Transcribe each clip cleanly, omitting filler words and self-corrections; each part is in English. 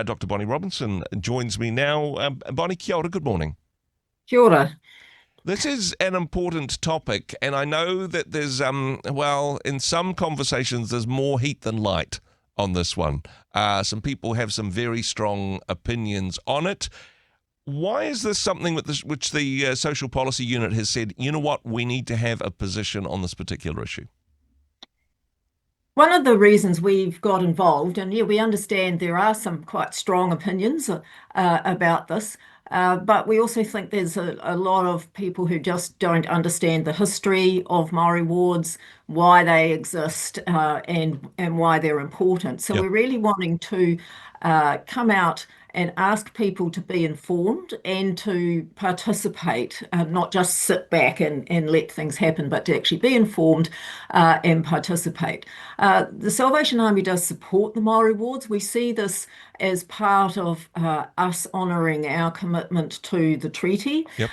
Dr. Bonnie Robinson joins me now. Bonnie, kia ora, good morning. Kia ora. This is an important topic, and I know that there's, in some conversations, there's more heat than light on this one. Some people have some very strong opinions on it. Why is this something which the Social Policy Unit has said, you know what, we need to have a position on this particular issue? One of the reasons we've got involved, and yeah, we understand there are some quite strong opinions about this, but we also think there's a lot of people who just don't understand the history of Maori wards, why they exist, and why they're important. So Yep. we're really wanting to come out and ask people to be informed and to participate, not just sit back and let things happen, but to actually be informed and participate. The Salvation Army does support the Māori wards. We see this as part of us honouring our commitment to the treaty. Yep.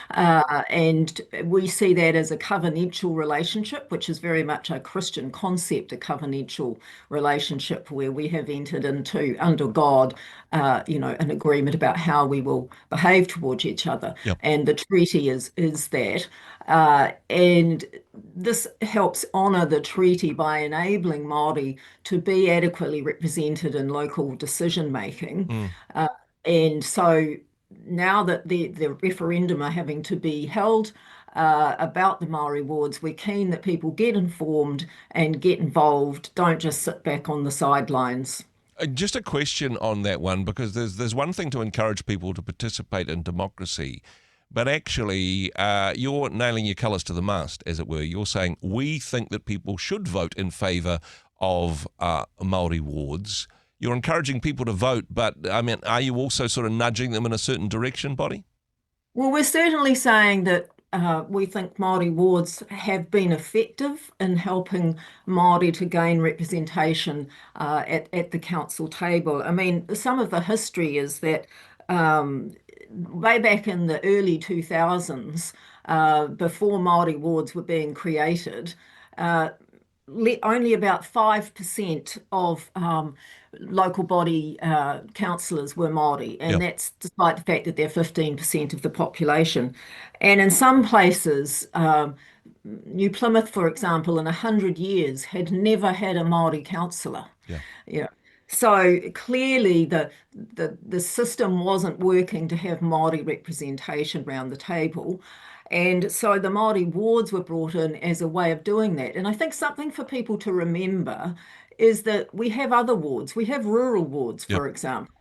And we see that as a covenantal relationship, which is very much a Christian concept, a covenantal relationship where we have entered into, under God, an agreement about how we will behave towards each other. Yep. And the treaty is that. And this helps honour the treaty by enabling Māori to be adequately represented in local decision making. Mm. And so now that the referendum are having to be held about the Māori wards, we're keen that people get informed and get involved, don't just sit back on the sidelines. Just a question on that one, because there's one thing to encourage people to participate in democracy, but actually you're nailing your colours to the mast, as it were. You're saying we think that people should vote in favour of Māori wards. You're encouraging people to vote, but I mean, are you also sort of nudging them in a certain direction, Bonnie? Well, we're certainly saying that we think Māori wards have been effective in helping Māori to gain representation at the council table. I mean, some of the history is that way back in the early 2000s, before Māori wards were being created, only about 5% of local body councillors were Māori, and Yep. that's despite the fact that they're 15% of the population. And in some places, New Plymouth, for example, in 100 years had never had a Māori councillor. Yeah. You know, so clearly the system wasn't working to have Māori representation around the table. And so the Māori wards were brought in as a way of doing that. And I think something for people to remember is that we have other wards. We have rural wards, Yep. for example,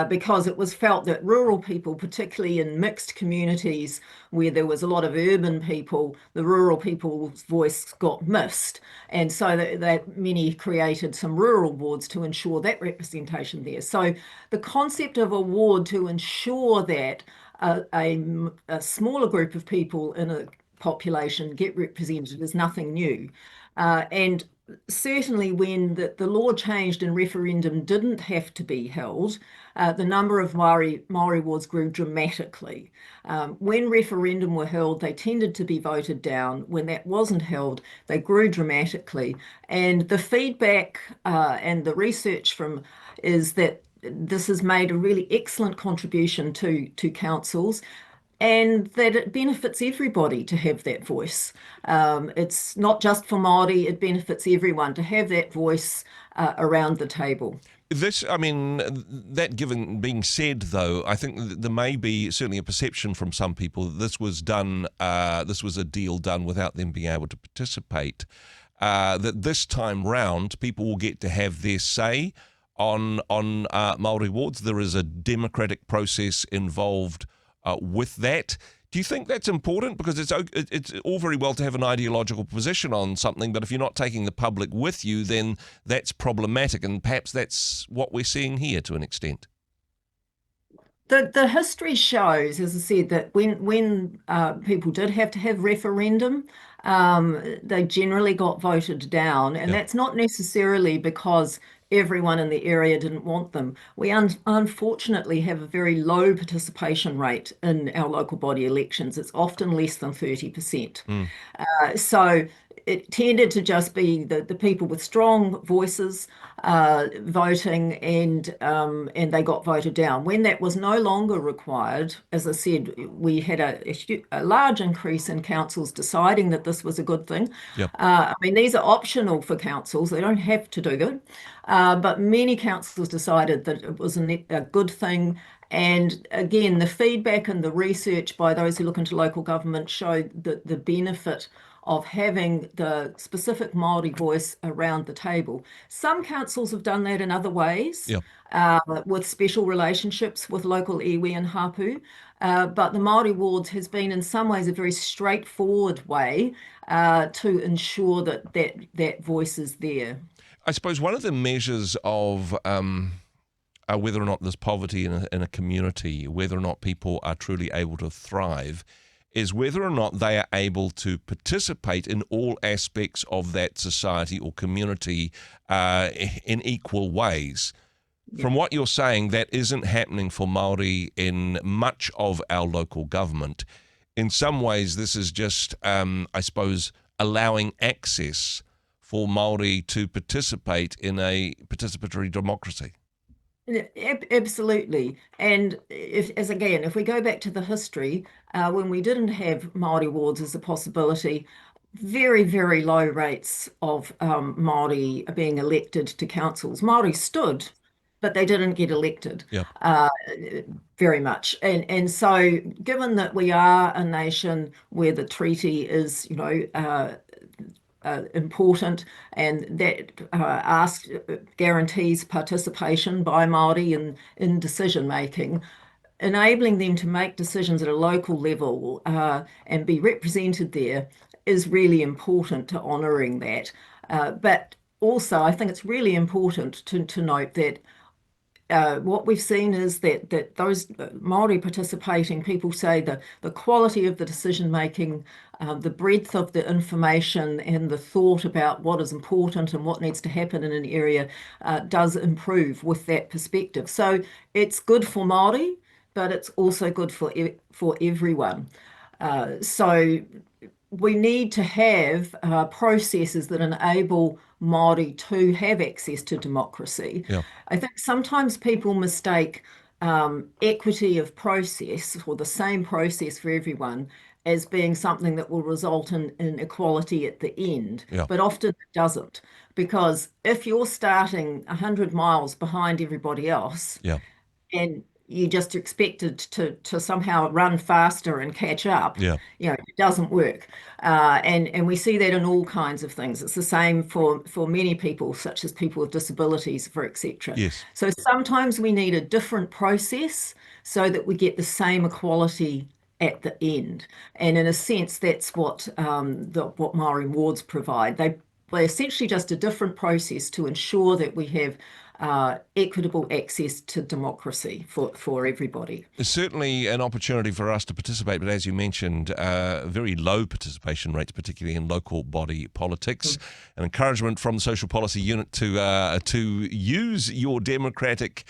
because it was felt that rural people, particularly in mixed communities where there was a lot of urban people, the rural people's voice got missed. And so that many created some rural wards to ensure that representation there. So the concept of a ward to ensure that a smaller group of people in a population get represented is nothing new. And certainly when the law changed and referendum didn't have to be held, the number of Māori wards grew dramatically. When referendum were held, they tended to be voted down. When that wasn't held, they grew dramatically. And the feedback and the research from is that this has made a really excellent contribution to councils and that it benefits everybody to have that voice. It's not just for Māori, it benefits everyone to have that voice around the table. That being said, though, I think there may be certainly a perception from some people that this was done, this was a deal done without them being able to participate. That this time round, people will get to have their say on Māori wards. There is a democratic process involved with that. Do you think that's important? Because it's all very well to have an ideological position on something, but if you're not taking the public with you, then that's problematic, and perhaps that's what we're seeing here to an extent. The history shows, as I said, that when people did have to have referendum, they generally got voted down, and Yep. that's not necessarily because everyone in the area didn't want them. We unfortunately have a very low participation rate in our local body elections. It's often less than 30%. Mm. So it tended to just be the people with strong voices voting, and they got voted down. When that was no longer required, as I said, we had a large increase in councils deciding that this was a good thing. Yep. I mean, these are optional for councils; they don't have to do it. But many councils decided that it was a good thing. And again, the feedback and the research by those who look into local government showed that the benefit of having the specific Māori voice around the table. Some councils have done that in other ways, Yep. with special relationships with local iwi and hapu. But the Māori Wards has been in some ways a very straightforward way to ensure that voice is there. I suppose one of the measures of whether or not there's poverty in a community, whether or not people are truly able to thrive, is whether or not they are able to participate in all aspects of that society or community in equal ways. Yeah. From what you're saying, that isn't happening for Māori in much of our local government. In some ways, this is just, I suppose, allowing access for Māori to participate in a participatory democracy. Yeah, absolutely. And if we go back to the history, when we didn't have Māori wards as a possibility, very, very low rates of Māori being elected to councils. Māori stood, but they didn't get elected Yep. very much. And so, given that we are a nation where the treaty is, important, and that guarantees participation by Māori in decision making, enabling them to make decisions at a local level and be represented there is really important to honouring that. But also, I think it's really important to note that what we've seen is that those Māori participating people say the quality of the decision making, the breadth of the information, and the thought about what is important and what needs to happen in an area does improve with that perspective. So it's good for Māori, but it's also good for everyone. So we need to have processes that enable Māori to have access to democracy. Yeah. I think sometimes people mistake equity of process, or the same process for everyone, as being something that will result in equality at the end. Yeah. But often it doesn't, because if you're starting 100 miles behind everybody else, Yeah. and you just expected to somehow run faster and catch up, Yeah. it doesn't work. And we see that in all kinds of things. It's the same for many people, such as people with disabilities, for etc. Yes. So sometimes we need a different process so that we get the same equality at the end. And in a sense, that's what what Mori Wards provide. They're essentially just a different process to ensure that we have equitable access to democracy for everybody. There's certainly an opportunity for us to participate, but as you mentioned, very low participation rates, particularly in local body politics. An encouragement from the Social Policy Unit to use your democratic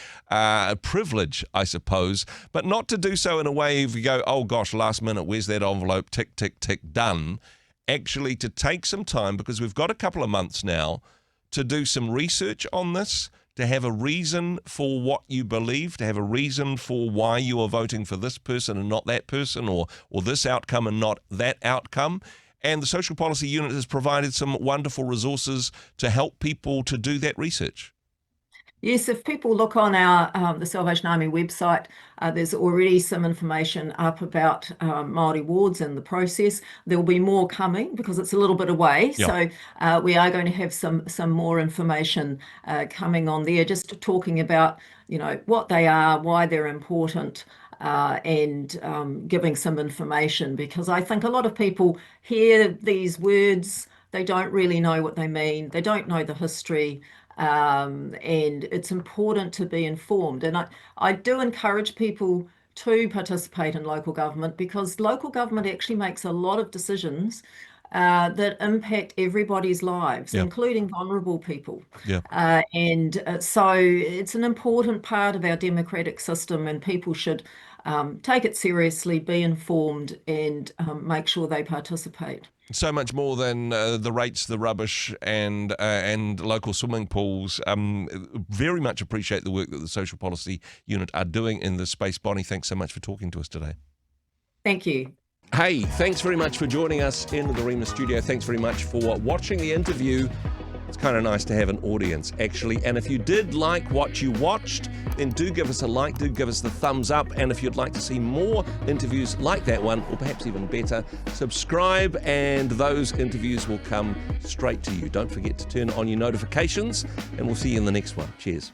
privilege, I suppose, but not to do so in a way of you go, oh gosh, last minute, where's that envelope? Tick, tick, tick, done. Actually, to take some time, because we've got a couple of months now to do some research on this, to have a reason for what you believe, to have a reason for why you are voting for this person and not that person, or this outcome and not that outcome. And the Social Policy Unit has provided some wonderful resources to help people to do that research. Yes, if people look on our the Salvation Army website, there's already some information up about Māori wards and the process. There will be more coming because it's a little bit away. Yeah. So we are going to have some more information coming on there, just talking about what they are, why they're important, and giving some information, because I think a lot of people hear these words, they don't really know what they mean, they don't know the history. And it's important to be informed. And I do encourage people to participate in local government, because local government actually makes a lot of decisions that impact everybody's lives, Yeah. including vulnerable people. Yeah. So it's an important part of our democratic system, and people should take it seriously, be informed, and make sure they participate. So much more than the rates, the rubbish, and local swimming pools. Very much appreciate the work that the Social Policy Unit are doing in this space. Bonnie, thanks so much for talking to us today. Thank you. Hey, thanks very much for joining us in the Rhema studio. Thanks very much for watching the interview. It's kind of nice to have an audience, actually. And if you did like what you watched, then do give us a like, do give us the thumbs up. And if you'd like to see more interviews like that one, or perhaps even better, subscribe and those interviews will come straight to you. Don't forget to turn on your notifications, and we'll see you in the next one. Cheers.